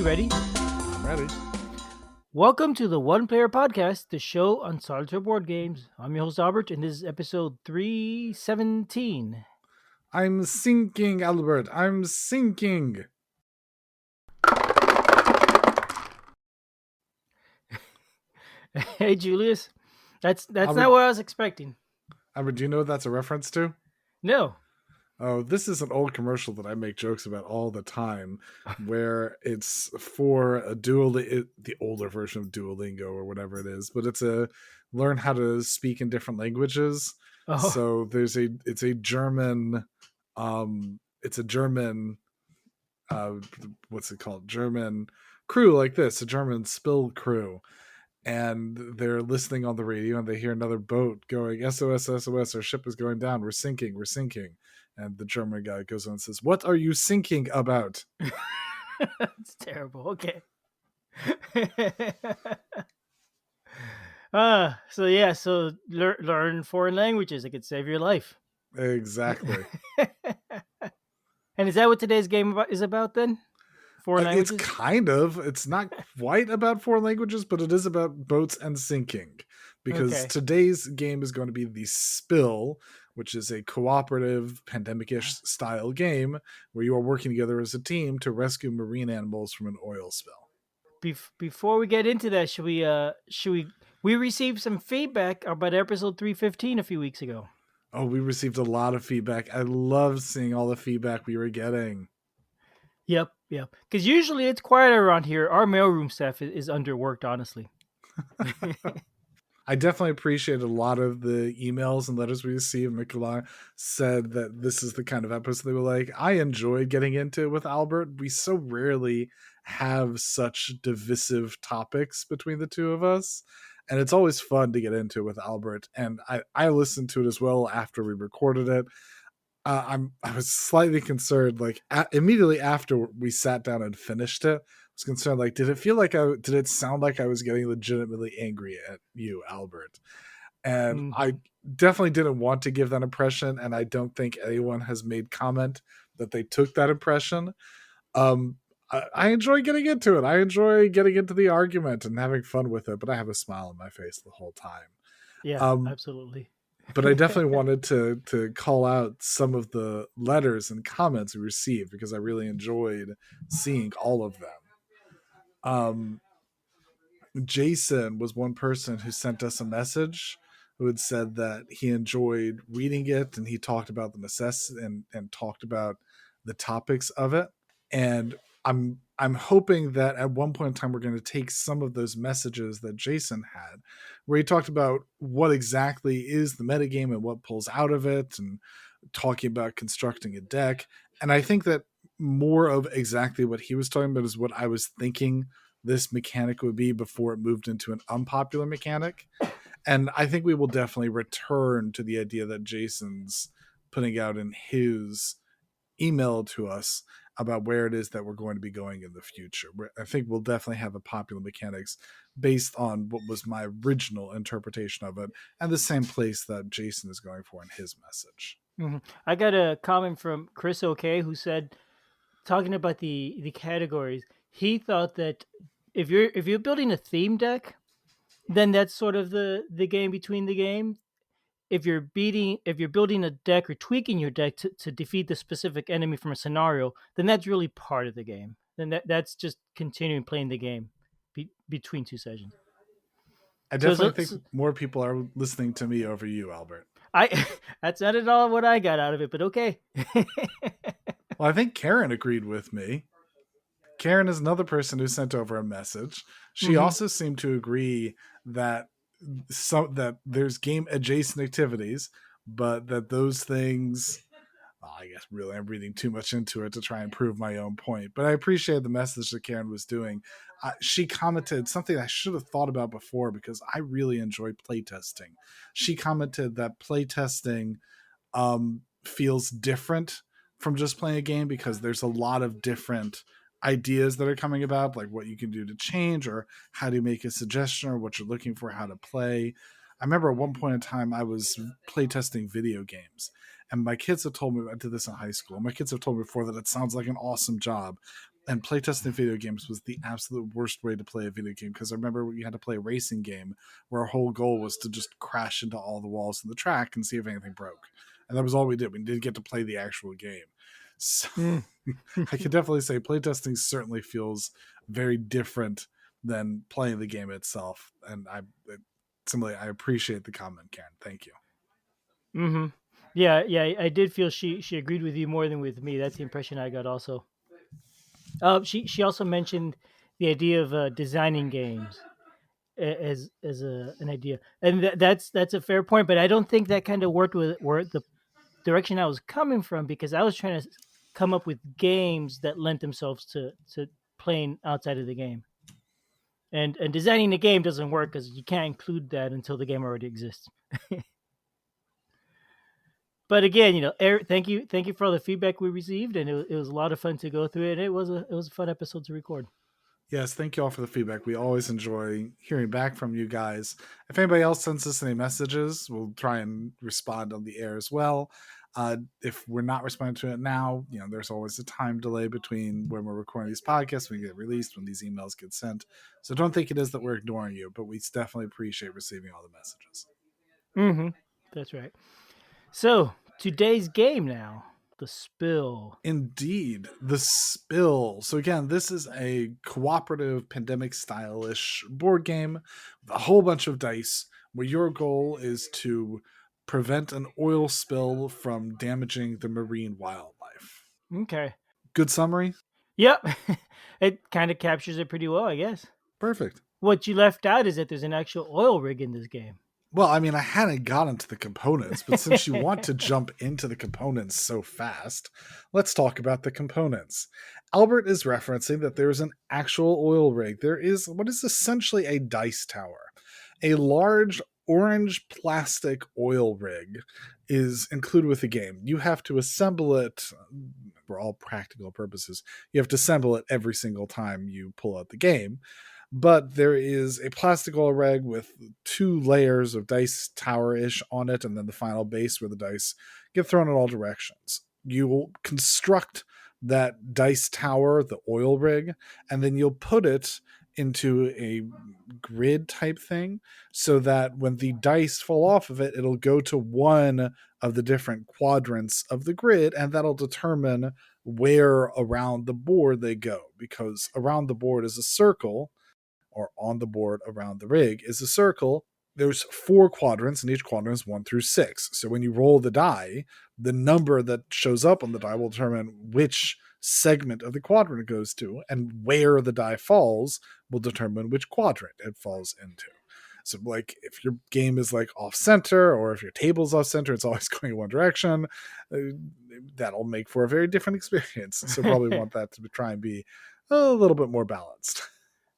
ready? I'm ready. Welcome to the One Player Podcast, the show on solitaire board games. I'm your host, Albert, and this is episode 317. I'm sinking, Albert. I'm sinking. Hey, Julius. That's not Albert, what I was expecting. Albert, do you know what that's a reference to? No. Oh, this is an old commercial that I make jokes about all the time, where it's for a the older version of Duolingo or whatever it is, but it's a learn how to speak in different languages. Oh, So it's a German, it's a German, uh, what's it called? German crew like this, a German spill crew, and they're listening on the radio and they hear another boat going SOS, SOS, our ship is going down, we're sinking, we're sinking. And the German guy goes on and says, what are you sinking about? it's terrible. Okay. So learn foreign languages. It could save your life. Exactly. And is that what today's game is about then? Foreign It's languages? it's not quite about foreign languages, but it is about boats and sinking, because Okay. today's game is going to be the Spill, which is a cooperative pandemic-ish style game where you are working together as a team to rescue marine animals from an oil spill. Before we get into that, we received some feedback about episode 315 a few weeks ago. Oh, we received a lot of feedback. I loved seeing all the feedback we were getting. Yep. Because usually it's quiet around here. Our mailroom staff is underworked, honestly. I definitely appreciate a lot of the emails and letters we received. Nikolai said that this is the kind of episode they were like, I enjoyed getting into it with Albert. We so rarely have such divisive topics between the two of us. And it's always fun to get into it with Albert. And I listened to it as well after we recorded it. I was slightly concerned, like immediately after we sat down and finished it. I was concerned, like, did it sound like I was getting legitimately angry at you, Albert? And I Mhm. definitely didn't want to give that impression, and I don't think anyone has made comment that they took that impression. I enjoy getting into it. I enjoy getting into the argument and having fun with it, but I have a smile on my face the whole time. Yeah, Um, absolutely. but I definitely wanted to call out some of the letters and comments we received because I really enjoyed seeing all of them. Um, Jason was one person who sent us a message who had said that he enjoyed reading it and he talked about the necessity and talked about the topics of it. And I'm hoping that at one point in time we're going to take some of those messages that Jason had, where he talked about what exactly is the metagame and what pulls out of it, and talking about constructing a deck. And I think that more of exactly what he was talking about is what I was thinking this mechanic would be before it moved into an unpopular mechanic. And I think we will definitely return to the idea that Jason's putting out in his email to us about where it is that we're going to be going in the future. I think we'll definitely have a popular mechanics based on what was my original interpretation of it, and the same place that Jason is going for in his message. I got a comment from Chris OK who said, talking about the categories, he thought that if you're building a theme deck, then that's sort of the game between the game. If you're building a deck or tweaking your deck to defeat the specific enemy from a scenario, then that's really part of the game. Then that's just continuing playing the game between two sessions. I So, definitely so, think so more people are listening to me over you, Albert. I that's not at all what I got out of it, but okay. Well, I think Karen agreed with me. Karen is another person who sent over a message. She Hmm. also seemed to agree that that there's game adjacent activities, but that those things, well, I guess really I'm reading too much into it to try and prove my own point. But I appreciate the message that Karen was doing. She commented something I should have thought about before because I really enjoy playtesting. She commented that playtesting feels different from just playing a game because there's a lot of different ideas that are coming about, like what you can do to change or how do you make a suggestion or what you're looking for, how to play. I remember at one point in time I was playtesting video games, and my kids have told me, I did this in high school, my kids have told me before that it sounds like an awesome job And playtesting video games was the absolute worst way to play a video game, because I remember you had to play a racing game where our whole goal was to just crash into all the walls of the track and see if anything broke. And that was all we did. We didn't get to play the actual game. So Mm. I can definitely say playtesting certainly feels very different than playing the game itself. And similarly, I appreciate the comment, Karen. Thank you. Hmm. Yeah, yeah. I did feel she agreed with you more than with me. That's the impression I got. Also, she also mentioned the idea of designing games as an idea, and that's a fair point. But I don't think that kind of worked with where the direction I was coming from, because I was trying to come up with games that lent themselves to playing outside of the game. And designing the game doesn't work because you can't include that until the game already exists. But again, Eric, thank you for all the feedback we received, and it was a lot of fun to go through it. It was a fun episode to record. Yes, thank you all for the feedback. We always enjoy hearing back from you guys. If anybody else sends us any messages, we'll try and respond on the air as well. If we're not responding to it now, there's always a time delay between when we're recording these podcasts, when they get released, when these emails get sent. So don't think it is that we're ignoring you, but we definitely appreciate receiving all the messages. Mm-hmm. That's right. So today's game now, the spill. Indeed, the spill. So again, this is a cooperative pandemic stylish board game with a whole bunch of dice, where your goal is to prevent an oil spill from damaging the marine wildlife. Okay. Good summary? Yep. It kind of captures it pretty well, I guess. Perfect. What you left out is that there's an actual oil rig in this game. Well, I mean, I hadn't gotten to the components, but since you want to jump into the components so fast, let's talk about the components. Albert is referencing that there is an actual oil rig. There is what is essentially a dice tower. A large orange plastic oil rig is included with the game. You have to assemble it for all practical purposes. You have to assemble it every single time you pull out the game, but there is a plastic oil rag with 2 layers of dice tower-ish on it, and then the final base where the dice get thrown in all directions. You will construct that dice tower, the oil rig, and then you'll put it into a grid type thing, so that when the dice fall off of it, it'll go to one of the different quadrants of the grid, and that'll determine where around the board they go, because around the board is a circle, or on the board around the rig is a circle. There's 4 quadrants, and each quadrant is 1 through 6. So when you roll the die, the number that shows up on the die will determine which segment of the quadrant it goes to, and where the die falls will determine which quadrant it falls into. So, like, if your game is like off center, or if your table's off center, it's always going in one direction. That'll make for a very different experience. So, probably want that to try and be a little bit more balanced.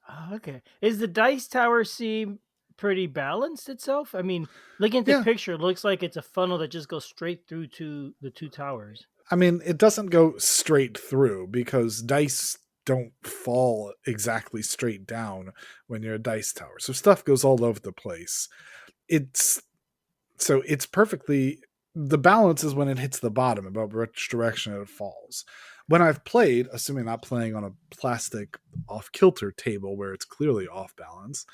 Oh, okay. Is the dice tower seem pretty balanced itself? I mean, looking at the Yeah, picture, it looks like it's a funnel that just goes straight through to the two towers. I mean, it doesn't go straight through, because dice don't fall exactly straight down when you're a dice tower. So stuff goes all over the place. It's it's perfectly, the balance is when it hits the bottom, about which direction it falls. When I've played, assuming not playing on a plastic off kilter table where it's clearly off balance,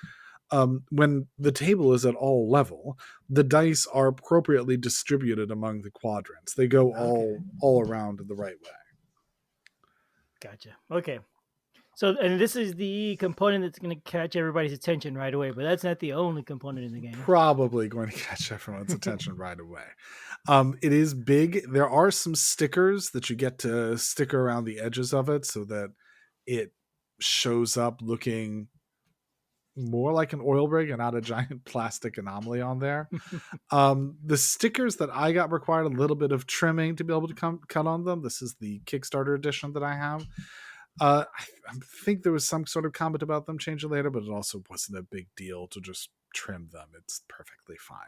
when the table is at all level, the dice are appropriately distributed among the quadrants. They go Okay, all around in the right way. gotcha. Okay, so and this is the component that's going to catch everybody's attention right away, but that's not the only component in the game. Probably going to catch everyone's attention right away. It is big. There are some stickers that you get to stick around the edges of it, so that it shows up looking more like an oil rig and not a giant plastic anomaly on there. The stickers that I got required a little bit of trimming to be able to cut on them. This is the Kickstarter edition that I have. I think there was some sort of comment about them changing later, but it also wasn't a big deal to just trim them. It's perfectly fine.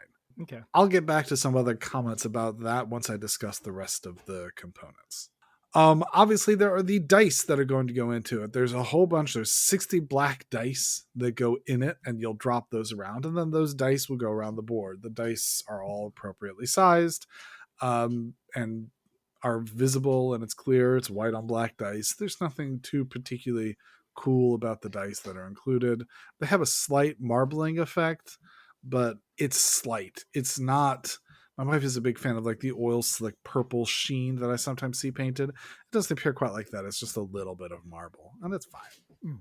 Okay. I'll get back to some other comments about that once I discuss the rest of the components. Obviously, there are the dice that are going to go into it. There's a whole bunch. There's 60 black dice that go in it, and you'll drop those around, and then those dice will go around the board. The dice are all appropriately sized, and are visible and it's clear. It's white on black dice. There's nothing too particularly cool about the dice that are included. They have a slight marbling effect, but it's slight. It's not. My wife is a big fan of like the oil slick purple sheen that I sometimes see painted. It doesn't appear quite like that. It's just a little bit of marble, and it's fine. Mm.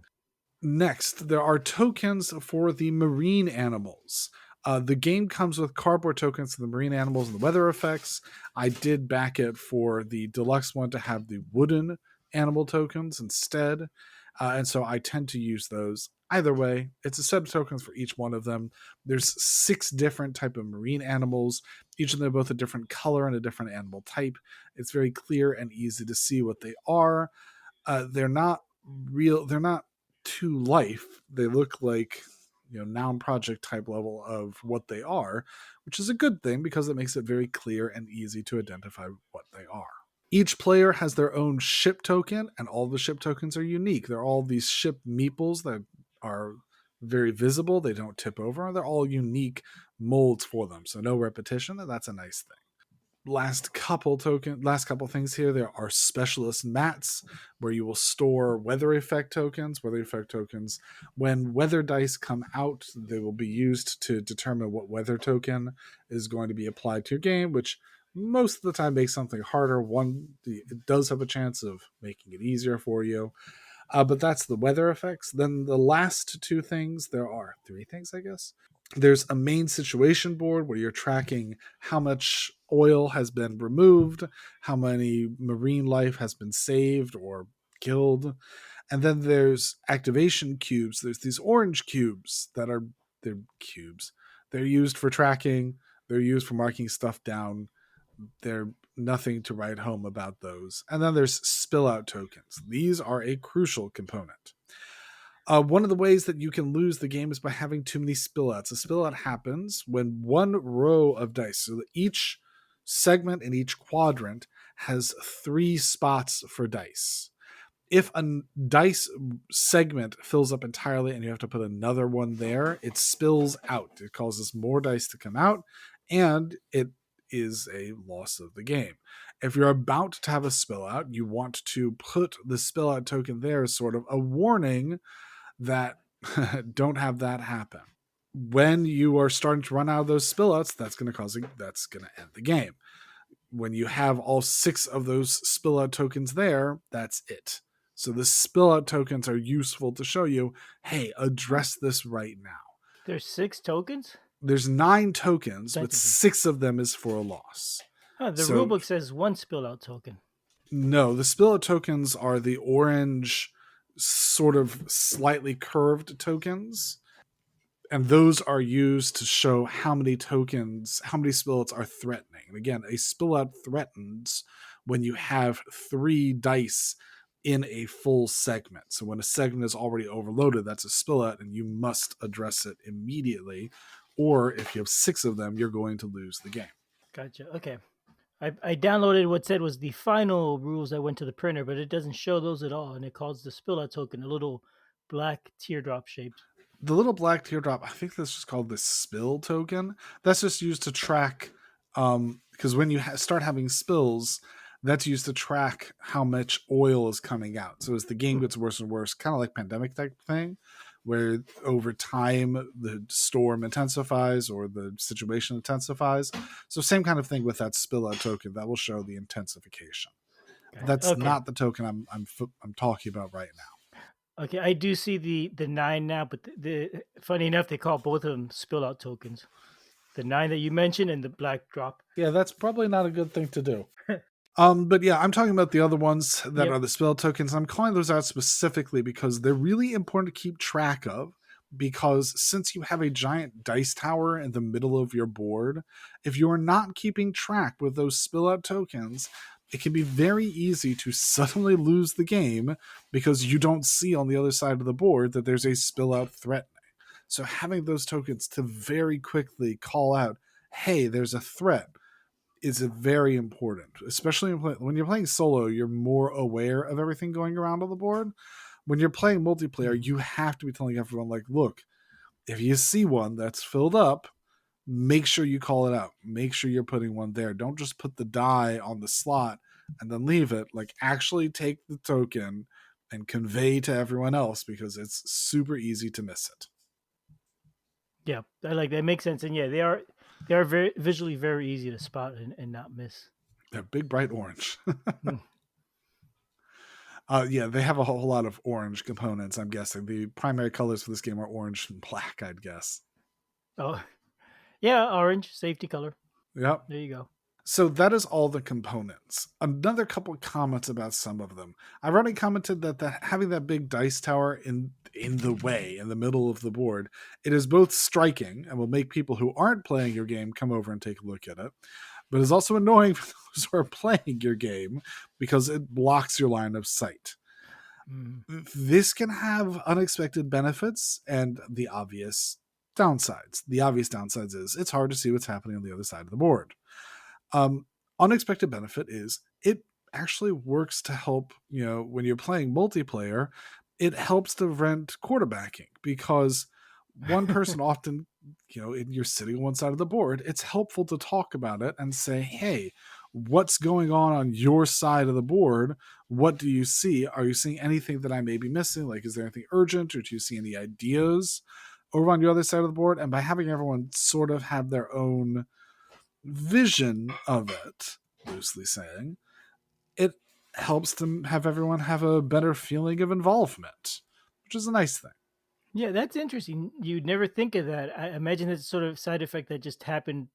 Next, there are tokens for the marine animals. The game comes with cardboard tokens for the marine animals and the weather effects. I did back it for the deluxe one to have the wooden animal tokens instead. And so I tend to use those. Either way, it's a set of tokens for each one of them. There's 6 different type of marine animals. Each of them are both a different color and a different animal type. It's very clear and easy to see what they are. They're not real. They're not to life. They look like noun project type level of what they are, which is a good thing because it makes it very clear and easy to identify what they are. Each player has their own ship token, and all the ship tokens are unique. They're all these ship meeples that are very visible. They don't tip over. They're all unique molds for them, so no repetition, and that's a nice thing. Last couple things here. There are specialist mats where you will store weather effect tokens. When weather dice come out, they will be used to determine what weather token is going to be applied to your game, which most of the time makes something harder. It does have a chance of making it easier for you. But that's the weather effects. Then the last 2 things, there are 3 things, I guess. There's a main situation board where you're tracking how much oil has been removed, how many marine life has been saved or killed. And then there's activation cubes. There's these orange cubes they're cubes. They're used for tracking, they're used for marking stuff down. They're nothing to write home about those. And then there's spill out tokens. These are a crucial component. One of the ways that you can lose the game is by having too many spillouts. A spillout happens when one row of dice, so each segment in each quadrant has 3 spots for dice. If a dice segment fills up entirely and you have to put another one there, it spills out. It causes more dice to come out, and it is a loss of the game. If you're about to have a spill out, you want to put the spill out token there as sort of a warning that don't have that happen. When you are starting to run out of those spillouts, that's going to end the game. When you have all 6 of those spillout tokens there, that's it. So the spillout tokens are useful to show you, hey, address this right now. There's 6 tokens? There's 9 tokens, but That's 6 of them is for a loss. the So rulebook says 1 spill out token. no, the spillout tokens are the orange, sort of slightly curved tokens. And those are used to show how many spillouts are threatening. And again, a spillout threatens when you have 3 dice in a full segment. So when a segment is already overloaded, that's a spillout, and you must address it immediately. Or if you have 6 of them, you're going to lose the game. Gotcha. Okay. I downloaded what said was the final rules that went to the printer, but it doesn't show those at all, and it calls the spill out token a little black teardrop shaped. The little black teardrop, I think that's just called the spill token. That's just used to track, because when you start having spills, that's used to track how much oil is coming out. So as the game gets worse and worse, kind of like pandemic type thing, where over time the storm intensifies or the situation intensifies. So same kind of thing with that spill out token that will show the intensification. Gotcha. That's Okay. not the token I'm talking about right now. Okay, I do see the 9 now, but funny enough, they call both of them spill out tokens. The 9 that you mentioned and the black drop. Yeah, that's probably not a good thing to do. But yeah, I'm talking about the other ones that Yep. are the spell tokens. I'm calling those out specifically because they're really important to keep track of. Because since you have a giant dice tower in the middle of your board, if you are not keeping track with those spill out tokens, it can be very easy to suddenly lose the game because you don't see on the other side of the board that there's a spill out threatening. So having those tokens to very quickly call out, hey, there's a threat, is very important, especially when you're playing solo. You're more aware of everything going around on the board. When you're playing multiplayer, you have to be telling everyone, like, look, if you see one that's filled up, make sure you call it out. Make sure you're putting one there. Don't just put the die on the slot and then leave it. Like, actually take the token and convey to everyone else, because it's super easy to miss it. Yeah, I like that. Makes sense. And yeah, they are very visually very easy to spot and not miss. They're big, bright orange. Mm. Yeah, they have a whole lot of orange components, I'm guessing. The primary colors for this game are orange and black, I'd guess. Oh, yeah, orange safety color. Yep. There you go. So that is all the components. Another couple of comments about some of them. I've already commented that having that big dice tower in the way, in the middle of the board, it is both striking and will make people who aren't playing your game come over and take a look at it, but it's also annoying for those who are playing your game because it blocks your line of sight. Mm. This can have unexpected benefits and the obvious downsides. The obvious downsides is it's hard to see what's happening on the other side of the board. Um, Unexpected benefit is it actually works to help, when you're playing multiplayer, it helps to prevent quarterbacking, because one person often, you're sitting on one side of the board, it's helpful to talk about it and say, hey, what's going on your side of the board? What do you see? Are you seeing anything that I may be missing? Like, is there anything urgent, or do you see any ideas over on your other side of the board? And by having everyone sort of have their own vision of it, loosely saying, it helps to have everyone have a better feeling of involvement, which is a nice thing. Yeah, that's interesting. You'd never think of that. I imagine it's sort of side effect that just happened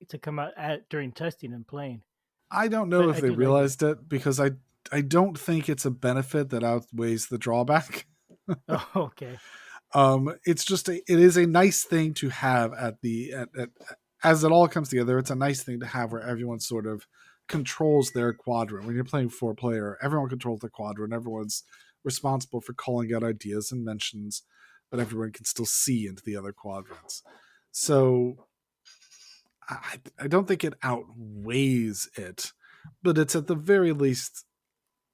to come out during testing and playing. I don't know But if I they do like that. realized it, because I don't think it's a benefit that outweighs the drawback. Oh, okay. It's just it is a nice thing to have as it all comes together. It's a nice thing to have where everyone sort of controls their quadrant. When you're playing 4 player, everyone controls the quadrant. Everyone's responsible for calling out ideas and mentions, but everyone can still see into the other quadrants. So I don't think it outweighs it, but it's at the very least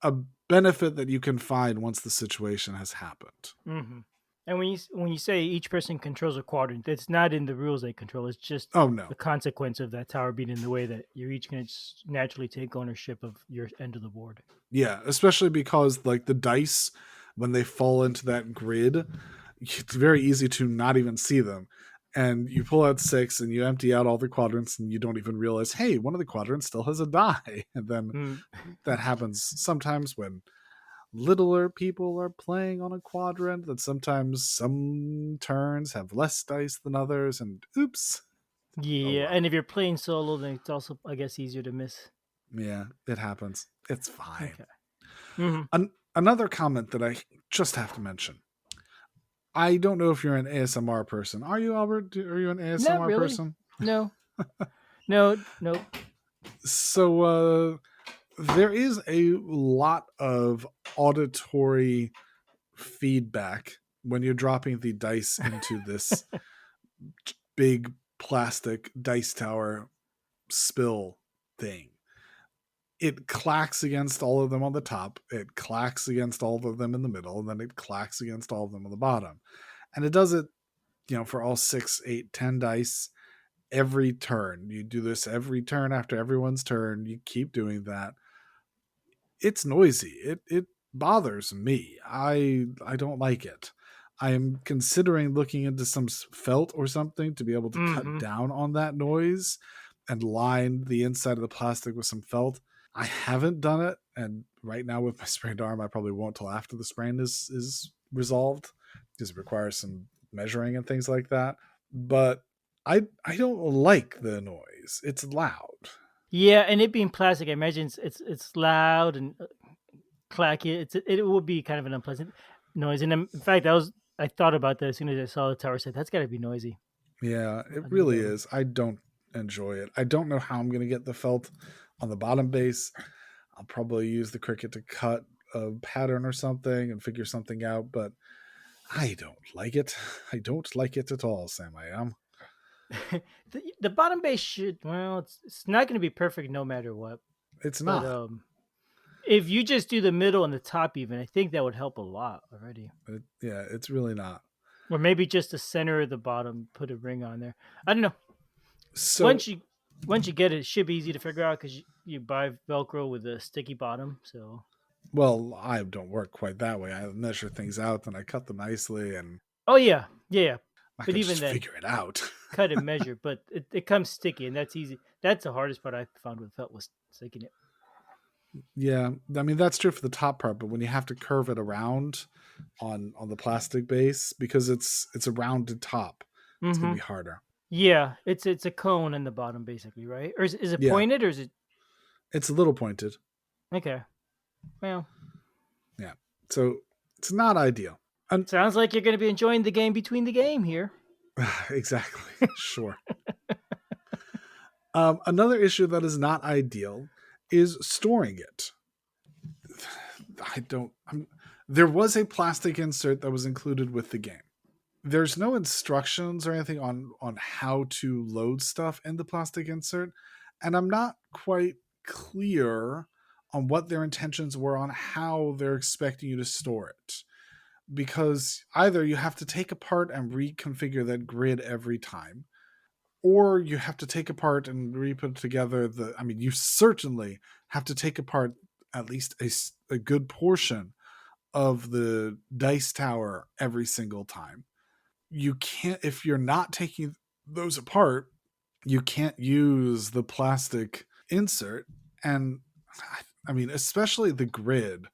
a benefit that you can find once the situation has happened. Hmm. And when you say each person controls a quadrant, it's not in the rules they control. It's just Oh no. the consequence of that tower being in the way that you're each going to naturally take ownership of your end of the board. Yeah, especially because like the dice, when they fall into that grid, it's very easy to not even see them. And you pull out 6 and you empty out all the quadrants, and you don't even realize, hey, one of the quadrants still has a die. And then Mm. that happens sometimes when littler people are playing on a quadrant, that sometimes some turns have less dice than others, and oops. Oh Yeah, well. and if you're playing solo, then it's also, I guess, easier to miss. Yeah, it happens. It's fine. Okay. Hmm. Another comment that I just have to mention. I don't know if you're an ASMR person. Are you, Albert? Are you an Not ASMR really. person? No. No. Nope. So there is a lot of auditory feedback when you're dropping the dice into this big plastic dice tower spill thing. It clacks against all of them on the top, it clacks against all of them in the middle, and then it clacks against all of them on the bottom. And it does it, for all 6, 8, 10 dice every turn. You do this every turn after everyone's turn. You keep doing that. It's noisy. It bothers me. I don't like it. I am considering looking into some felt or something to be able to cut Hmm. down on that noise and line the inside of the plastic with some felt. I haven't done it, and right now with my sprained arm, I probably won't till after the sprain is resolved, because it requires some measuring and things like that. But I don't like the noise. It's loud. Yeah, and it being plastic, I imagine it's loud and clacky. It would be kind of an unpleasant noise. And in fact, I thought about that as soon as I saw the tower. I said that's got to be noisy Yeah, it on the really bottom. is. I don't enjoy it. I don't know how I'm going to get the felt on the bottom base. I'll probably use the cricket to cut a pattern or something and figure something out, but I don't like it. I don't like it at all, Sam. I am. The bottom base should, well, it's not going to be perfect no matter what. It's But not. if you just do the middle and the top, even I think that would help a lot already. Yeah, it's really not. Or maybe just the center of the bottom, put a ring on there. I don't know. So Once you Once you get it, it should be easy to figure out because you buy Velcro with a sticky bottom. So, Well, I don't work quite that way. I measure things out and I cut them nicely, and oh yeah, yeah, yeah. I But can even just then, figure it out. cut and measure. But it comes sticky, and that's easy. That's the hardest part I found with felt was sticking it. Yeah, I mean that's true for the top part, but when you have to curve it around on the plastic base because it's a rounded top, it's gonna Mm-hmm. be harder. Yeah, it's a cone in the bottom, basically, right? Or is it Yeah, pointed, or is it it's a little pointed. okay? Well, Yeah, so it's not ideal. And sounds like you're going to be enjoying the game between the game here. exactly, sure. Another issue that is not ideal is storing it. I don't. There was a plastic insert that was included with the game. There's no instructions or anything on how to load stuff in the plastic insert, and I'm not quite clear on what their intentions were on how they're expecting you to store it, because either you have to take apart and reconfigure that grid every time, or you have to take apart and re-put together the, I mean, you certainly have to take apart at least a good portion of the dice tower every single time. You can't, if you're not taking those apart, you can't use the plastic insert. And I mean, especially the grid,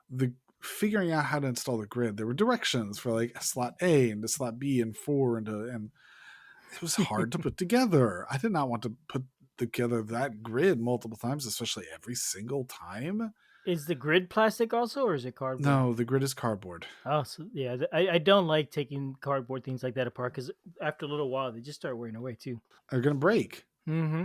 the figuring out how to install the grid, there were directions for like slot A and to slot B and four and it was hard to put together. I did not want to put together that grid multiple times, especially every single time. Is the grid plastic also, or is it cardboard? No, the grid is cardboard. Oh, so yeah, I don't like taking cardboard things like that apart because after a little while they just start wearing away too. They're going to break. Mm-hmm.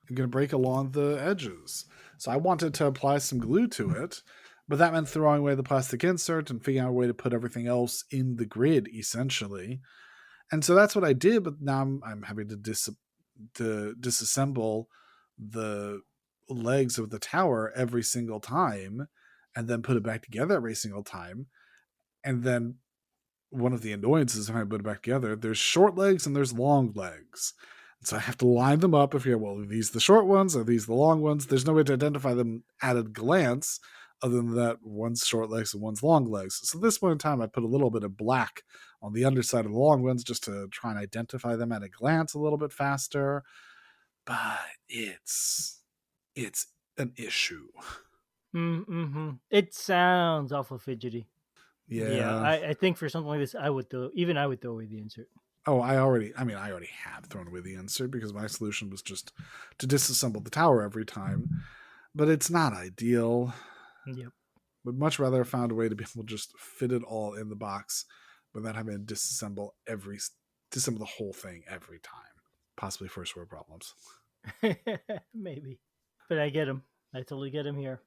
They're going to break along the edges. So I wanted to apply some glue to it, but that meant throwing away the plastic insert and figuring out a way to put everything else in the grid, essentially. And so that's what I did, but now I'm having to disassemble the legs of the tower every single time and then put it back together every single time. And then one of the annoyances when I put it back together, there's short legs and there's long legs. So I have to line them up. If you're, well, are these the short ones? Are these the long ones? There's no way to identify them at a glance other than that one's short legs and one's long legs. So this point in time, I put a little bit of black on the underside of the long ones just to try and identify them at a glance a little bit faster. But it's an issue. Mm-hmm. It sounds awful fidgety. Yeah, Yeah. I think for something like this, I would throw away the insert. Oh, I already have thrown away the insert because my solution was just to disassemble the tower every time. But it's not ideal. Yep. Would much rather have found a way to be able to just fit it all in the box without having to disassemble the whole thing every time. Possibly first world problems. Maybe, but I get him. I totally get him here.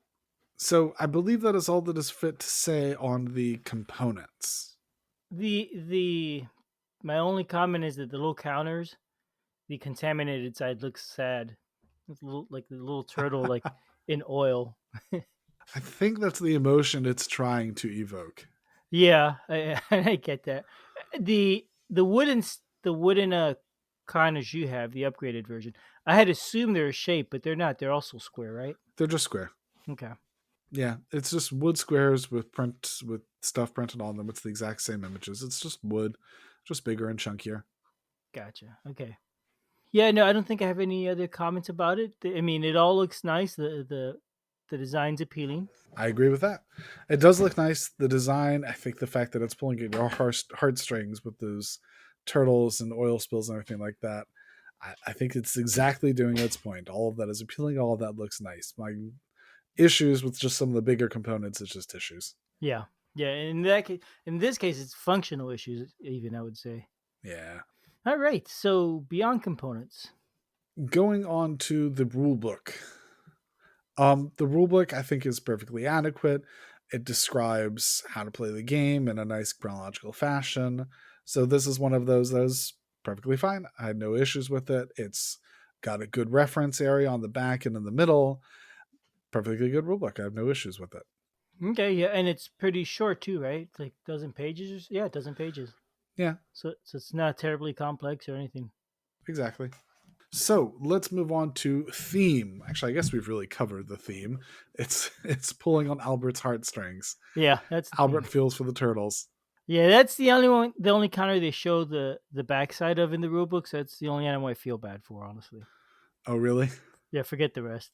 So I believe that is all that is fit to say on the components. The my only comment is that the little counters, the contaminated side looks sad. It's a little like the little turtle, like in oil. I think that's the emotion it's trying to evoke. Yeah, I get that. The wooden counters you have, the upgraded version. I had assumed they're a shape, but they're not. They're also square, right? They're just square. Okay, Yeah, it's just wood squares with stuff printed on them. It's the exact same images. It's just wood, just bigger and chunkier. gotcha. Okay. Yeah, no, I don't think I have any other comments about it. I mean, it all looks nice. The design's appealing. I agree with that. It does look nice. The design, I think the fact that it's pulling at your heartstrings with those turtles and oil spills and everything like that, I think it's exactly doing its point. All of that is appealing. All of that looks nice. My issues with just some of the bigger components is just issues. Yeah, yeah. In this case, it's functional issues. Even I would say. Yeah. All right. So beyond components. Going on to the rule book. The rulebook I think is perfectly adequate. It describes how to play the game in a nice chronological fashion. So this is one of those that is perfectly fine. I had no issues with it. It's got a good reference area on the back and in the middle. Perfectly good rulebook. I have no issues with it. Okay, yeah, and it's pretty short too, right? It's like dozen pages. Yeah, dozen pages. Yeah, So it's not terribly complex or anything. exactly. So let's move on to theme. Actually, I guess we've really covered the theme. It's pulling on Albert's heartstrings. Yeah, that's the Albert theme. feels for the turtles. Yeah, that's the only one. The only counter they show the backside of in the rule books. That's the only animal I feel bad for, honestly. Oh, really? Yeah, forget the rest.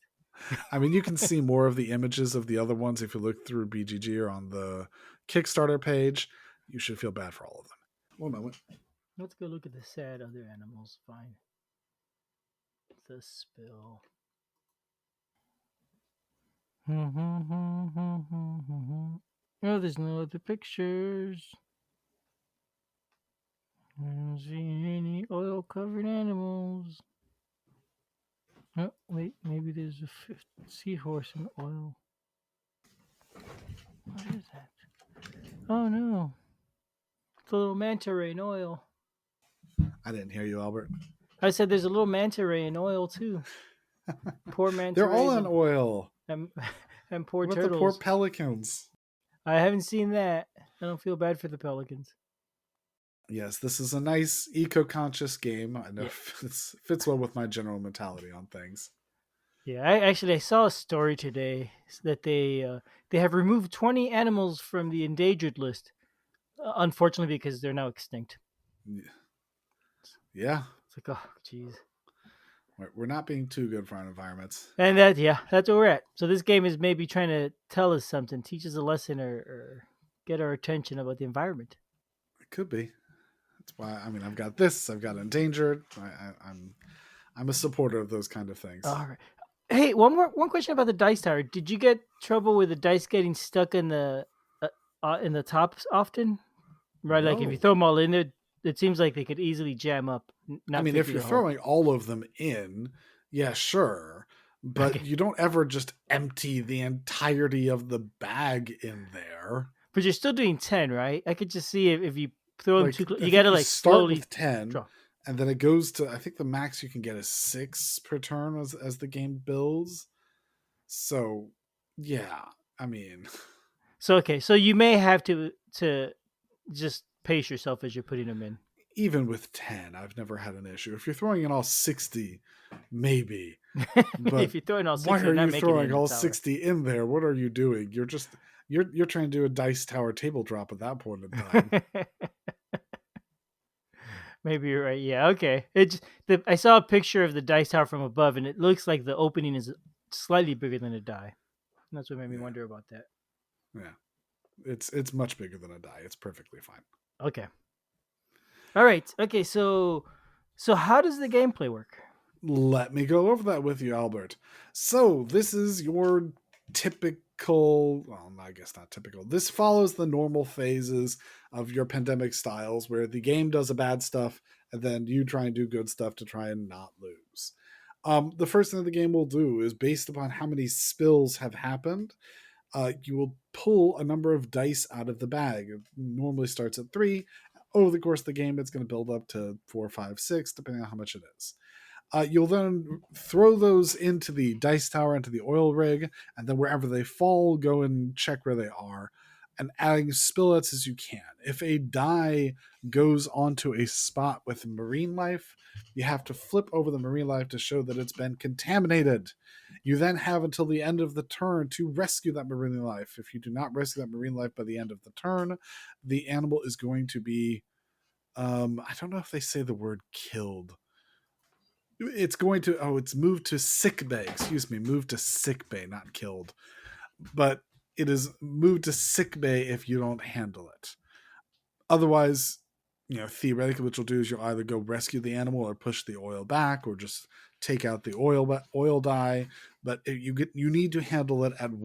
I mean, you can see more of the images of the other ones if you look through BGG or on the Kickstarter page. You should feel bad for all of them. One moment. Let's go look at the sad other animals. Fine. The spill. Oh, there's no other pictures. I don't see any oil covered animals. Oh, wait, maybe there's a fifth seahorse in oil. What is that? Oh no. It's a little manta ray in oil. I didn't hear you, Albert. I said there's a little manta ray in oil too. Poor manta They're all rays in oil. and, and poor What about the poor turtles. pelicans? I haven't seen that. I don't feel bad for the pelicans. Yes, this is a nice eco-conscious game. I know Yeah. it fits well with my general mentality on things. Yeah, I saw a story today that they have removed 20 animals from the endangered list. Unfortunately, because they're now extinct. Yeah, It's like, oh, jeez. we're not being too good for our environments. And yeah, that's where we're at. So this game is maybe trying to tell us something, teach us a lesson, or get our attention about the environment. It could be. That's why. I mean, I've got this. I've got endangered. I'm a supporter of those kind of things. All right. Hey, one question about the dice tower. Did you get trouble with the dice getting stuck in the tops often? Right, like if you No, throw them all in there, it seems like they could easily jam up, I not mean, fit if through you're the hole. throwing all of them in, yeah, sure. But Okay, you don't ever just empty the entirety of the bag in there. but you're still doing 10, right? I could just see if you throw them Like, too close, I you think gotta you like start slowly with 10, draw. and then it goes to, I think the max you can get is 6 per turn as the game builds. So, yeah, I mean, So okay, so you may have to just pace yourself as you're putting them in. even with 10, I've never had an issue. If you're throwing in all 60, maybe. If But you're throwing all why 60, you're are not you making it throwing in the all tower. 60 in there? What are you doing? You're trying to do a dice tower table drop at that point in time. Maybe you're right. Yeah, okay. I saw a picture of the dice tower from above, and it looks like the opening is slightly bigger than a die. And that's what made me Yeah. wonder about that. Yeah. It's much bigger than a die. It's perfectly fine. Okay. All right. Okay. So how does the gameplay work? Let me go over that with you, Albert. So, this is your typical, well, I guess not typical. This follows the normal phases of your pandemic styles where the game does a bad stuff and then you try and do good stuff to try and not lose. The first thing the game will do is based upon how many spills have happened, you will pull a number of dice out of the bag. It normally starts at 3. Over the course of the game, it's going to build up to 4, 5, 6, depending on how much it is. You'll then throw those into the dice tower, into the oil rig, and then wherever they fall, go and check where they are, and adding spillets as you can. If a die goes onto a spot with marine life, you have to flip over the marine life to show that it's been contaminated. You then have until the end of the turn to rescue that marine life. If you do not rescue that marine life by the end of the turn, the animal is going to be, I don't know if they say the word killed. It's going to, it's moved to sick bay. Excuse me, moved to sick bay, not killed. But it is moved to sick bay if you don't handle it. Otherwise, theoretically, what you'll do is you'll either go rescue the animal or push the oil back, or just take out the oil dye. But you need to handle it in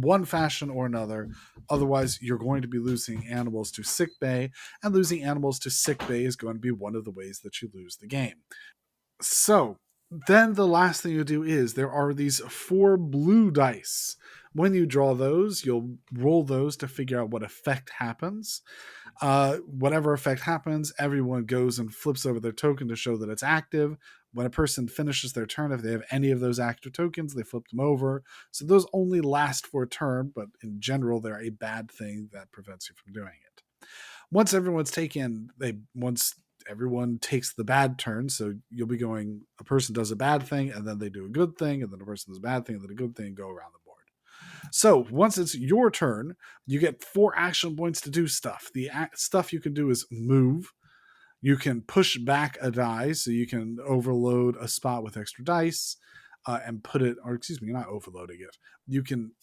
one fashion or another. Otherwise, you're going to be losing animals to sick bay, and losing animals to sick bay is going to be one of the ways that you lose the game. So then the last thing you do is there are these 4 blue dice. When you draw those, you'll roll those to figure out what effect happens. Whatever effect happens, everyone goes and flips over their token to show that it's active. When a person finishes their turn, if they have any of those active tokens, they flip them over. So those only last for a turn, but in general, they're a bad thing that prevents you from doing it. Once everyone's taken, once everyone takes the bad turn. So you'll be going, a person does a bad thing, and then they do a good thing, and then a person does a bad thing, and then a good thing, and go around the board. So once it's your turn, you get 4 action points to do stuff. The stuff you can do is move. You can push back a die, so you can overload a spot with extra dice and put it, or excuse me, not overloading it. You can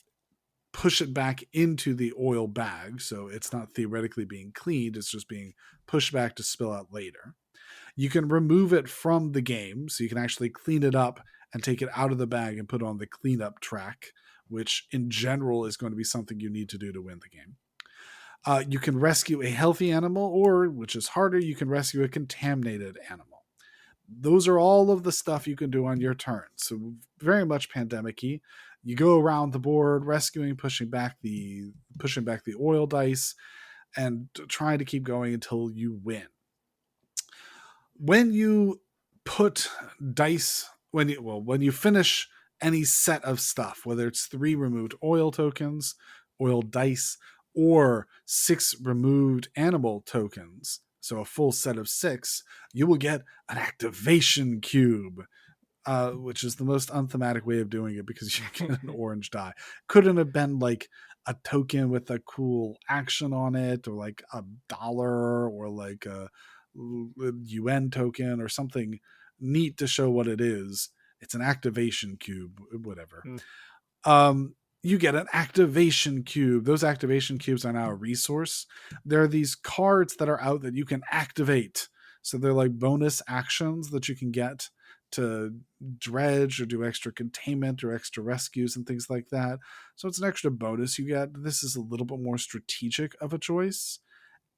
push it back into the oil bag, so it's not theoretically being cleaned, it's just being pushed back to spill out later. You can remove it from the game, so you can actually clean it up and take it out of the bag and put it on the cleanup track, which in general is going to be something you need to do to win the game. You can rescue a healthy animal, or, which is harder, you can rescue a contaminated animal. Those are all of the stuff you can do on your turn. So very much pandemic-y. You go around the board, rescuing, pushing back the oil dice, and trying to keep going until you win. When you put dice, when you finish any set of stuff, whether it's 3 removed oil tokens, oil dice, or 6 removed animal tokens, so a full set of 6, you will get an activation cube, which is the most unthematic way of doing it because you get an orange die. Couldn't have been like a token with a cool action on it, or like a dollar, or like a UN token, or something neat to show what it is. It's an activation cube, whatever. You get an activation cube. Those activation cubes are now a resource. There are these cards that are out that you can activate. So they're like bonus actions that you can get to dredge or do extra containment or extra rescues and things like that. So it's an extra bonus you get. This is a little bit more strategic of a choice,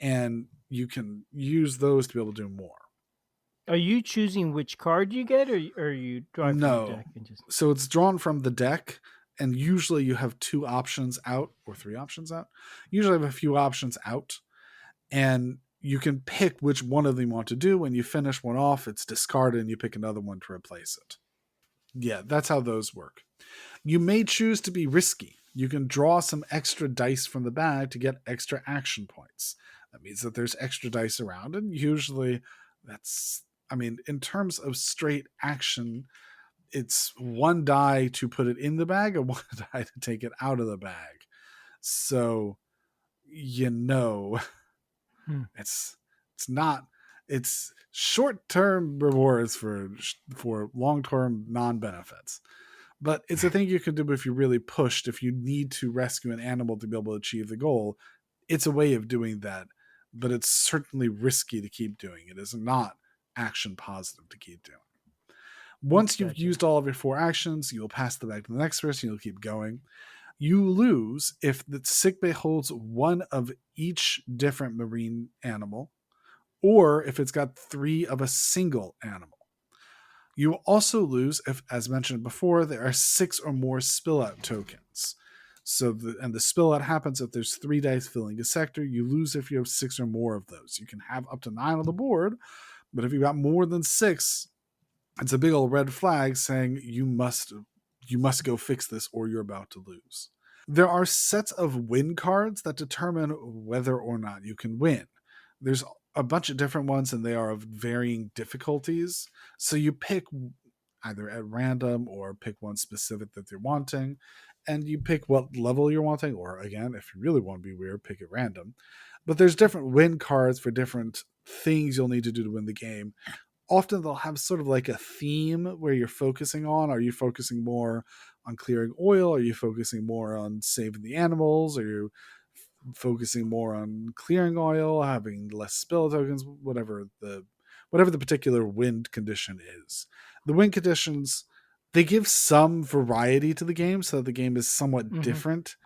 and you can use those to be able to do more. Are you choosing which card you get, or are you drawing from the No. deck and just? So it's drawn from the deck, and usually you have 2 options out or 3 options out. Usually have a few options out, and you can pick which one of them you want to do. When you finish one off, it's discarded and you pick another one to replace it. Yeah, that's how those work. You may choose to be risky. You can draw some extra dice from the bag to get extra action points. That means that there's extra dice around, and usually in terms of straight action, it's 1 die to put it in the bag and 1 die to take it out of the bag. So, it's not, it's short-term rewards for long-term non-benefits. But it's a thing you can do if you're really pushed. If you need to rescue an animal to be able to achieve the goal, it's a way of doing that. But it's certainly risky to keep doing. It is not action positive to keep doing. Once you've Gotcha. used all of your 4 actions, you'll pass the bag to the next person. You'll keep going. You lose if the sickbay holds 1 of each different marine animal, or if it's got 3 of a single animal. You will also lose if, as mentioned before, there are 6 or more spill out tokens. So the spill out happens if there's 3 dice filling a sector. You lose if you have 6 or more of those. You can have up to 9 on the board, but if you've got more than 6, it's a big old red flag saying you must go fix this or you're about to lose. There are sets of win cards that determine whether or not you can win. There's a bunch of different ones, and they are of varying difficulties. So you pick either at random or pick one specific that you're wanting, and you pick what level you're wanting, or again, if you really want to be weird, pick at random. But there's different win cards for different things you'll need to do to win the game. Often they'll have sort of like a theme where you're focusing on. Are you focusing more on clearing oil? Are you focusing more on saving the animals? Are you focusing more on clearing oil, having less spill tokens, whatever the particular wind condition is? The wind conditions, they give some variety to the game, so the game is somewhat different.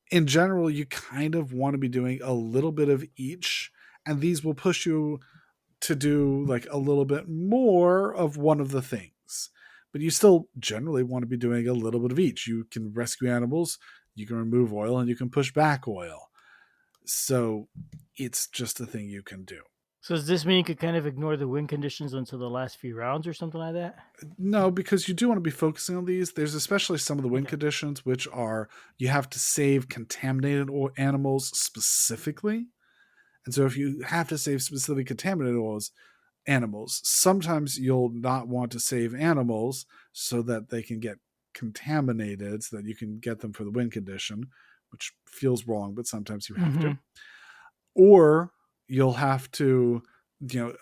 In general, you kind of want to be doing a little bit of each, and these will push you to do like a little bit more of one of the things. But you still generally want to be doing a little bit of each. You can rescue animals, you can remove oil, and you can push back oil. So it's just a thing you can do. So does this mean you could kind of ignore the win conditions until the last few rounds or something like that? No, because you do want to be focusing on these. There's especially some of the win conditions, which are you have to save contaminated animals specifically. And so if you have to save specific contaminated oils, animals. Sometimes you'll not want to save animals so that they can get contaminated, so that you can get them for the win condition, which feels wrong, but sometimes you have to. Mm-hmm. Or you'll have to,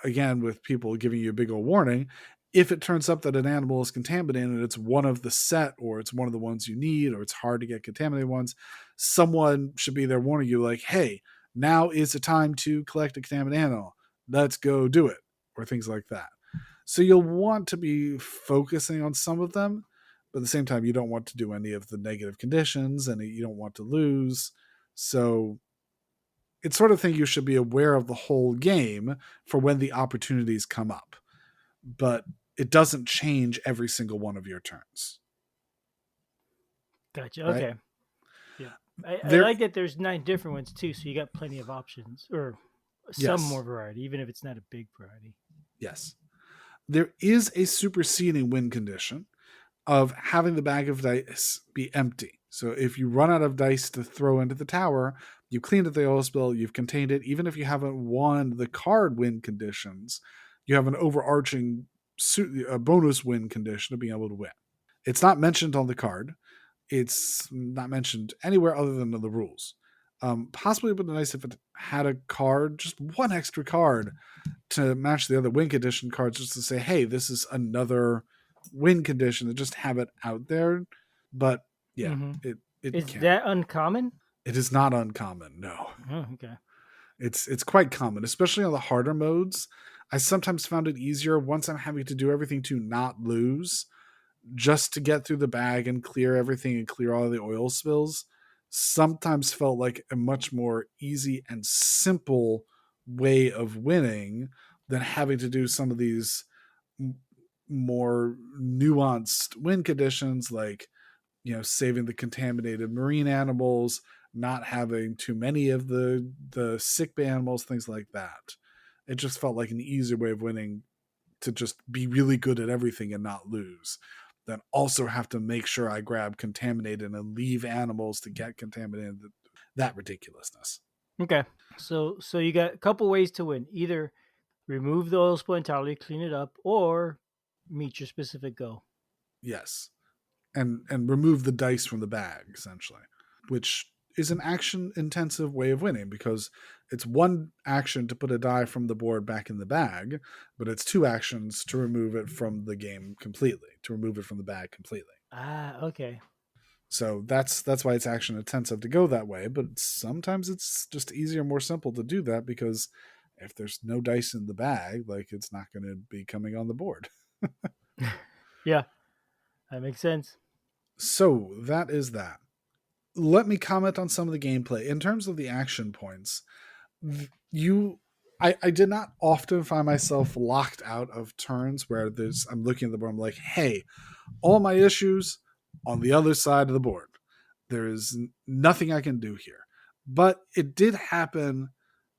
again, with people giving you a big old warning, if it turns up that an animal is contaminated and it's one of the set, or it's one of the ones you need, or it's hard to get contaminated ones, someone should be there warning you, like, hey, now is the time to collect a contaminated animal. Let's go do it, or things like that. So you'll want to be focusing on some of them, but at the same time, you don't want to do any of the negative conditions, and you don't want to lose. So it's sort of thing you should be aware of the whole game for when the opportunities come up. But it doesn't change every single one of your turns, Gotcha. right? Okay. Yeah. I There, like that there's 9 different ones too, so you got plenty of options, or some more yes, variety, even if it's not a big variety. yes. There is a superseding win condition of having the bag of dice be empty. So if you run out of dice to throw into the tower, you cleaned up the oil spill, you've contained it. Even if you haven't won the card win conditions, you have an overarching a bonus win condition of being able to win. It's not mentioned on the card. It's not mentioned anywhere other than the rules. Possibly it would be nice if it had a card, just one extra card to match the other win condition cards, just to say, hey, this is another win condition, to just have it out there. But yeah, Mm-hmm. it Is can't. that uncommon? It is not uncommon. No, Oh, okay. it's quite common, especially on the harder modes. I sometimes found it easier once I'm having to do everything to not lose, just to get through the bag and clear everything and clear all the oil spills. Sometimes felt like a much more easy and simple way of winning than having to do some of these more nuanced win conditions, like saving the contaminated marine animals, not having too many of the sick animals, things like that. It just felt like an easier way of winning, to just be really good at everything and not lose, then also have to make sure I grab contaminated and leave animals to get contaminated. That ridiculousness. Okay. So you got a couple ways to win. Either remove the oil spill entirely, clean it up, or meet your specific goal. Yes. And remove the dice from the bag, essentially, which is an action intensive way of winning, because it's one action to put a die from the board back in the bag, but it's two actions to remove it from the game completely, to remove it from the bag completely. Ah, okay. So that's why it's action intensive to go that way, but sometimes it's just easier, more simple to do that, because if there's no dice in the bag, like, it's not going to be coming on the board. Yeah, that makes sense. So that is that. Let me comment on some of the gameplay in terms of the action points. You I did not often find myself locked out of turns where I'm looking at the board, I'm like, hey, all my issues on the other side of the board. There is nothing I can do here. But it did happen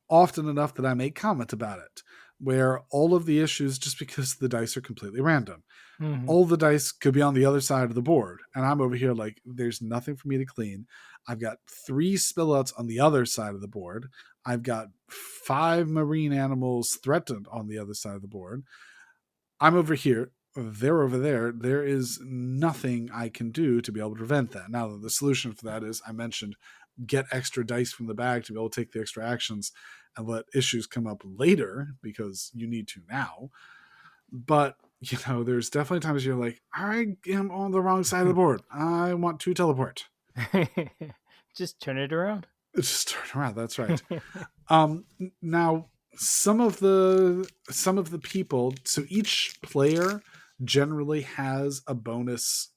often enough that I make comment about it, where all of the issues, just because the dice are completely random, Hmm. all the dice could be on the other side of the board. And I'm over here like, there's nothing for me to clean. I've got 3 spillouts on the other side of the board. I've got 5 marine animals threatened on the other side of the board. I'm over here. They're over there. There is nothing I can do to be able to prevent that. Now, the solution for that is, I mentioned, get extra dice from the bag to be able to take the extra actions and let issues come up later, because you need to now. But there's definitely times you're like, I am on the wrong side of the board. I want to teleport. Just turn it around. Just turn around. That's right. Now, some of the people, so each player generally has a bonus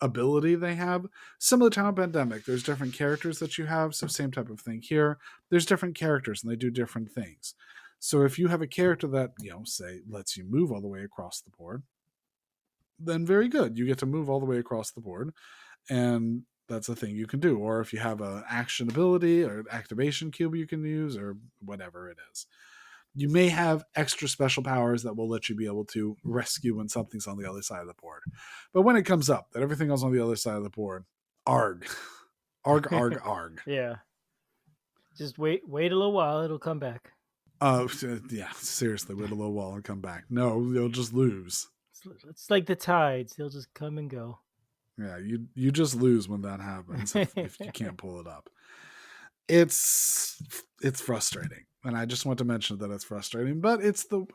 ability they have, similar to how Pandemic, there's different characters that you have. So same type of thing here. There's different characters and they do different things. So if you have a character that, say, lets you move all the way across the board, then very good. You get to move all the way across the board, and that's a thing you can do. Or if you have an action ability or an activation cube you can use, or whatever it is, you may have extra special powers that will let you be able to rescue when something's on the other side of the board. But when it comes up that everything else on the other side of the board, arg, arg, arg, arg. Yeah. Just wait a little while, it'll come back. Uh, yeah, seriously, wait a little while and come back. No, you'll just lose. It's like the tides; they'll just come and go. Yeah, you just lose when that happens if you can't pull it up. It's it's frustrating, and I just want to mention that it's frustrating. But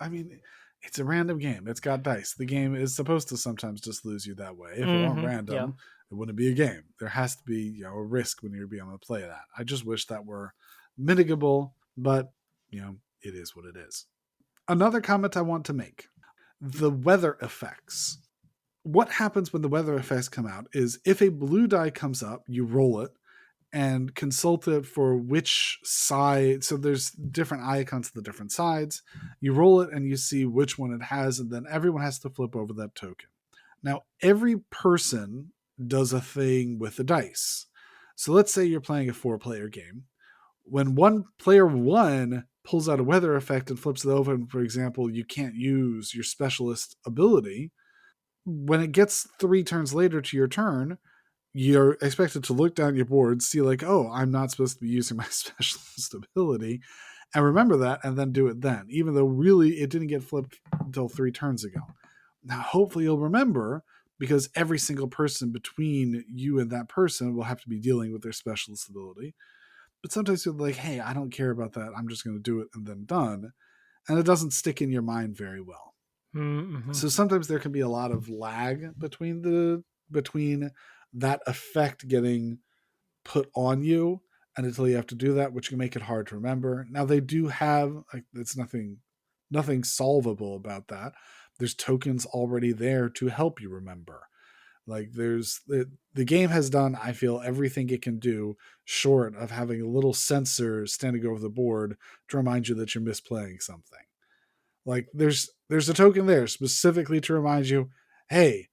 I mean, it's a random game. It's got dice. The game is supposed to sometimes just lose you that way. If it weren't Yeah. random, it wouldn't be a game. There has to be a risk when you're being able to play that. I just wish that were mitigable, but it is what it is. Another comment I want to make: the weather effects. What happens when the weather effects come out is if a blue die comes up, you roll it and consult it for which side. So there's different icons to the different sides. You roll it and you see which one it has, and then everyone has to flip over that token. Now, every person does a thing with the dice. So let's say you're playing a 4-player game. When one player one pulls out a weather effect and flips it over, and for example, you can't use your specialist ability, when it gets 3 turns later to your turn, you're expected to look down your board, see like, oh, I'm not supposed to be using my specialist ability, and remember that, and then do it then, even though really it didn't get flipped until 3 turns ago. Now, hopefully, you'll remember because every single person between you and that person will have to be dealing with their specialist ability. But sometimes you're like, hey, I don't care about that. I'm just going to do it and then done. And it doesn't stick in your mind very well. Mm-hmm. So sometimes there can be a lot of lag between that effect getting put on you and until you have to do that, which can make it hard to remember. Now they do have like it's nothing solvable about that. There's tokens already there to help you remember. Like the game has done, I feel, everything it can do, short of having a little sensor standing over the board to remind you that you're misplaying something. Like there's a token there specifically to remind you, hey,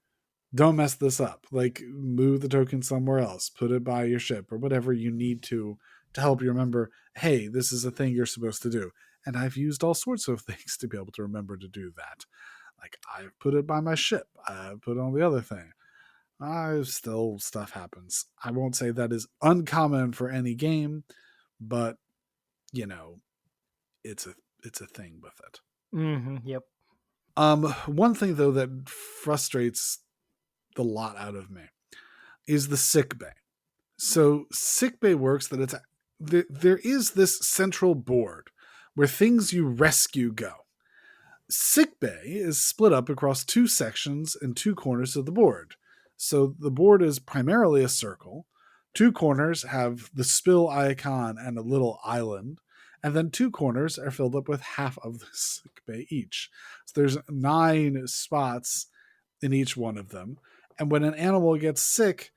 don't mess this up. Like move the token somewhere else, put it by your ship or whatever you need to help you remember, hey, this is a thing you're supposed to do. And I've used all sorts of things to be able to remember to do that. Like I've put it by my ship. I've put on the other thing. I still stuff happens. I won't say that is uncommon for any game, but you know, it's a it's a thing with it. Mm-hmm. Yep. One thing though that frustrates the lot out of me is the sick bay. So sick bay works that there is this central board where things you rescue go. Sick bay is split up across 2 sections and 2 corners of the board. So the board is primarily a circle. 2 corners have the spill icon and a little island, and then 2 corners are filled up with half of the sick bay each. So there's 9 spots in each one of them. And when an animal gets sick,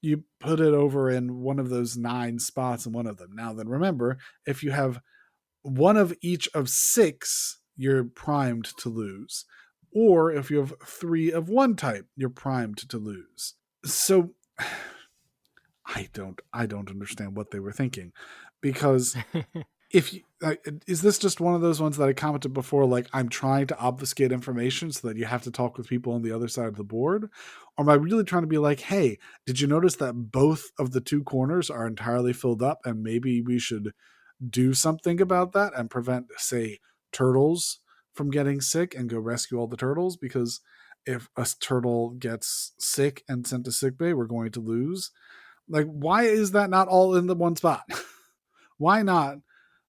you put it over in one of those 9 spots in one of them. Now, then remember, if you have one of each of 6, you're primed to lose. Or if you have 3 of one type, you're primed to lose. So I don't understand what they were thinking because if you, is this just one of those ones that I commented before, like I'm trying to obfuscate information so that you have to talk with people on the other side of the board, or am I really trying to be like, hey, did you notice that both of the 2 corners are entirely filled up and maybe we should do something about that and prevent, say, turtles from getting sick and go rescue all the turtles? Because if a turtle gets sick and sent to sick bay, we're going to lose. Like, why is that not all in the one spot? Why not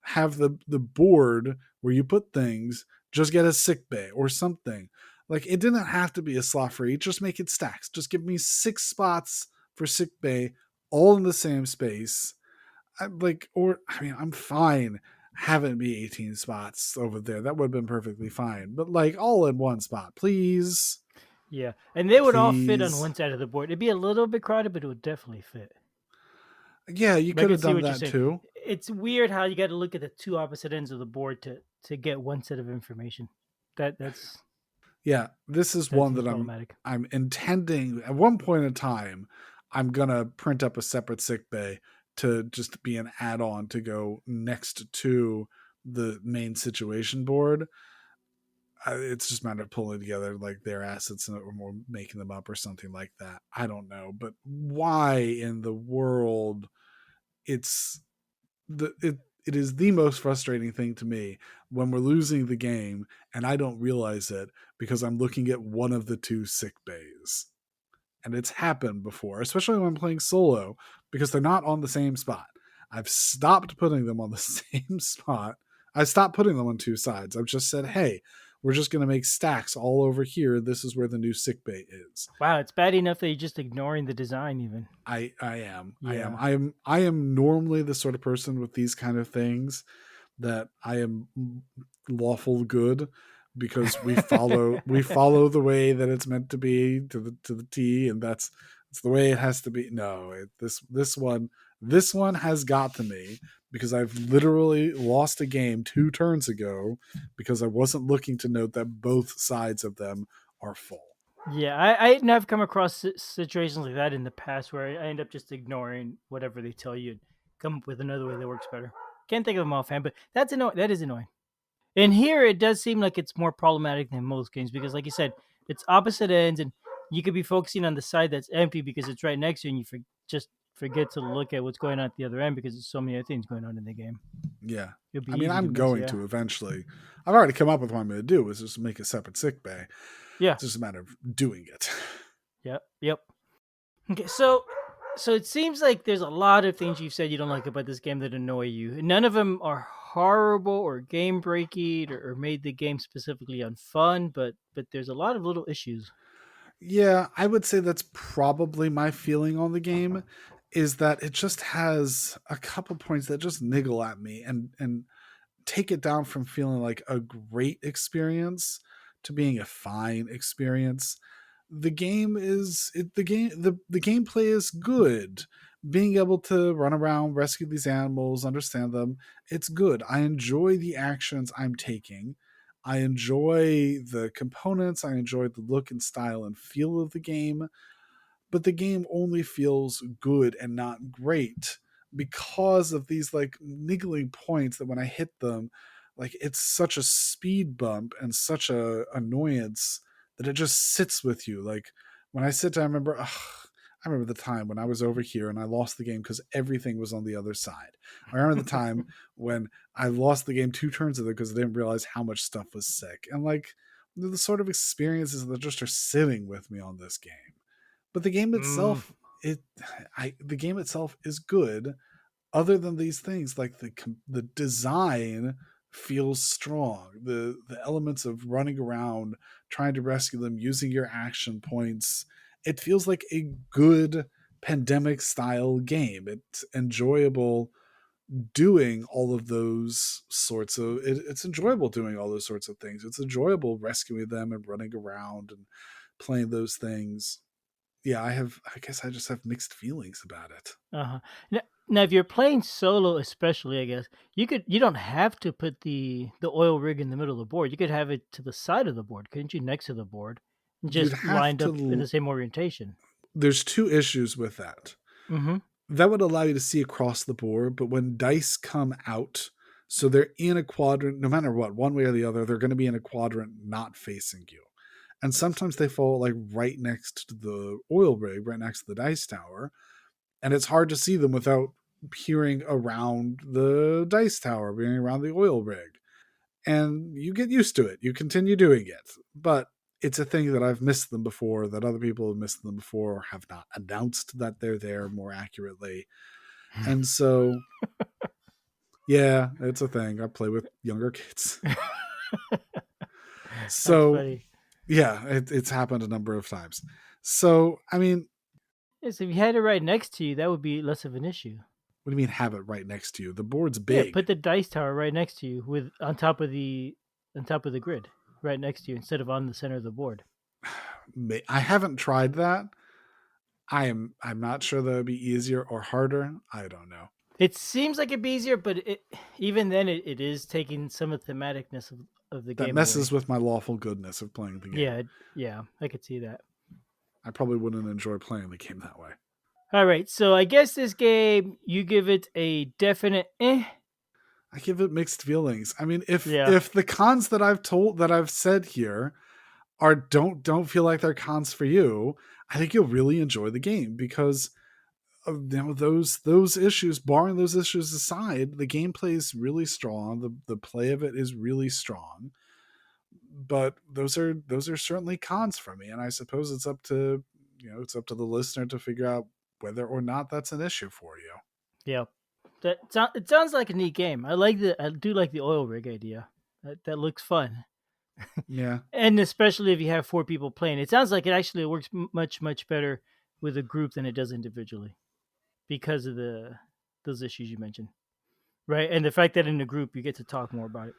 have the board where you put things just get a sick bay or something? Like, it didn't have to be a slot for each. Just make it stacks. Just give me 6 spots for sick bay, all in the same space. I mean, I'm fine having it be 18 spots over there. That would have been perfectly fine. But like all in one spot, please, Yeah, and they would all fit on please. one side of the board. It'd be a little bit crowded, but it would definitely fit. Yeah, you But I could can have see done what you're that saying. too. It's weird how you got to look at the two opposite ends of the board to get one set of information. That's Yeah, this is that one seems that I'm problematic. I'm intending at one point in time. I'm gonna print up a separate sick bay to just be an add-on to go next to the main situation board. It's just a matter of pulling together like their assets or more making them up or something like that. I don't know, but why in the world it's the it it is the most frustrating thing to me when we're losing the game and I don't realize it because I'm looking at one of the two sick bays. And it's happened before, especially when I'm playing solo, because they're not on the same spot. I've stopped putting them on the same spot. I stopped putting them on two sides. I've just said, hey, we're just going to make stacks all over here. This is where the new sick bay is. Wow, it's bad enough that you're just ignoring the design even. I am. Yeah. I am normally the sort of person with these kind of things that I am lawful good because we follow the way that it's meant to be to the T, and that's the way it has to be. No, this one has got to me because I've literally lost a game 2 turns ago because I wasn't looking to note that both sides of them are full. Yeah, I have come across situations like that in the past where I end up just ignoring whatever they tell you and come up with another way that works better. Can't think of them offhand, but that's annoying. That is annoying. And here it does seem like it's more problematic than most games because, like you said, it's opposite ends, and you could be focusing on the side that's empty because it's right next to you, and you just forget to look at what's going on at the other end because there's so many other things going on in the game. Yeah. It'd be I mean, easy to I'm miss. going Yeah, to eventually. I've already come up with what I'm going to do is just make a separate sick bay. yeah, It's just a matter of doing it. yep. Okay, so it seems like there's a lot of things you've said you don't like about this game that annoy you. None of them are horrible or game breaking or made the game specifically unfun, but there's a lot of little issues. Yeah, I would say that's probably my feeling on the game is that it just has a couple points that just niggle at me and take it down from feeling like a great experience to being a fine experience. The game is the gameplay is good. Being able to run around, rescue these animals, understand them, it's good. I enjoy the actions I'm taking. I enjoy the components. I enjoy the look and style and feel of the game, but the game only feels good and not great because of these like niggling points that when I hit them, like it's such a speed bump and such a annoyance that it just sits with you. Like when I sit down, I remember the time when I was over here and I lost the game because everything was on the other side. I remember the time when I lost the game 2 turns ago because I didn't realize how much stuff was sick. And like the sort of experiences that just are sitting with me on this game. But the game Mm, itself, the game itself is good. Other than these things, like the design feels strong. The elements of running around, trying to rescue them, using your action points, it feels like a good pandemic style game. It's enjoyable doing all of those sorts of it's enjoyable doing all those sorts of things. It's enjoyable rescuing them and running around and playing those things. Yeah, I guess I just have mixed feelings about it. uh-huh. Now, if you're playing solo, especially, I guess you don't have to put the oil rig in the middle of the board. You could have it to the side of the board, couldn't you? Next to the board, You'd just have lined up in to the same orientation. there's two issues with that. Mm-hmm. That would allow you to see across the board, but when dice come out, so they're in a quadrant, no matter what, one way or the other, they're going to be in a quadrant not facing you. And sometimes they fall like right next to the oil rig, right next to the dice tower, and it's hard to see them without peering around the dice tower, peering around the oil rig. And you get used to it. You continue doing it. But it's a thing that I've missed them before, that other people have missed them before, or have not announced that they're there more accurately. And so, yeah, it's a thing. I play with younger kids. That's So, funny. yeah, it's happened a number of times. So, I mean, Yes, if you had it right next to you, that would be less of an issue. what do you mean have it right next to you? The board's Yeah, big. put the dice tower right next to you with on top of the grid, right next to you instead of on the center of the board. I haven't tried that. I'm not sure that would be easier or harder. I don't know. It seems like it'd be easier, but even then, it is taking some of the thematicness of the That game messes away. with my lawful goodness of playing the game. Yeah, yeah, I could see that. I probably wouldn't enjoy playing the game that way. All right, so I guess this game you give it a definite eh. I give it mixed feelings. I mean, Yeah. if the cons that I've said here are don't feel like they're cons for you, I think you'll really enjoy the game because those issues, barring those issues aside, the gameplay is really strong. The play of it is really strong. But those are certainly cons for me, and I suppose it's up to the listener to figure out whether or not that's an issue for you. Yeah, it sounds like a neat game. I do like the oil rig idea. That looks fun, Yeah. and especially if you have 4 people playing, it sounds like it actually works much better with a group than it does individually because of those issues you mentioned, right? And the fact that in a group you get to talk more about it.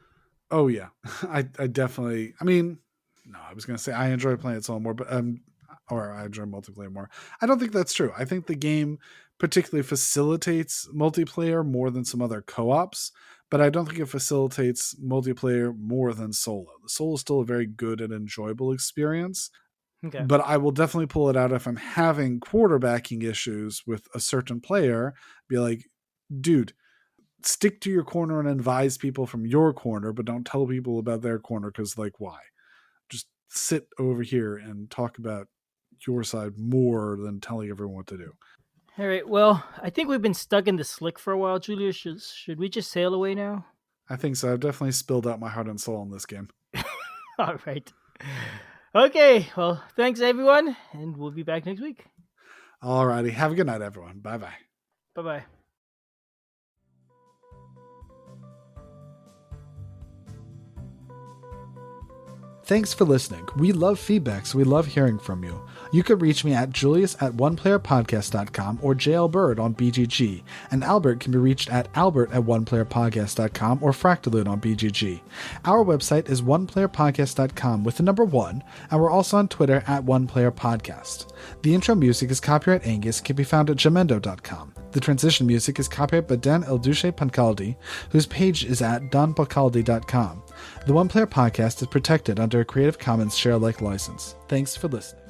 Oh yeah, I definitely. I mean, no, I was gonna say I enjoy playing it solo more, but or I enjoy multiplayer more. I don't think that's true. I think the game particularly facilitates multiplayer more than some other co-ops, but I don't think it facilitates multiplayer more than solo. The solo is still a very good and enjoyable experience, Okay. but I will definitely pull it out if I'm having quarterbacking issues with a certain player. Be like, dude, stick to your corner and advise people from your corner, but don't tell people about their corner, because like, why? Just sit over here and talk about your side more than telling everyone what to do. All right. Well, I think we've been stuck in the slick for a while, Julius. Should we just sail away now? I think so. I've definitely spilled out my heart and soul in this game. All right. Okay. Well, thanks everyone, and we'll be back next week. Alrighty. Have a good night, everyone. Bye bye. Bye bye. Thanks for listening. We love feedback, so we love hearing from you. You can reach me at julius@oneplayerpodcast.com or JLBird on BGG, and Albert can be reached at albert@oneplayerpodcast.com or Fractaloon on BGG. Our website is oneplayerpodcast.com with the number 1, and we're also on Twitter at oneplayerpodcast. The intro music is copyright Angus and can be found at jamendo.com. The transition music is copyright by Dan Elduce Pancaldi, whose page is at donpancaldi.com. The One Player Podcast is protected under a Creative Commons share-alike license. Thanks for listening.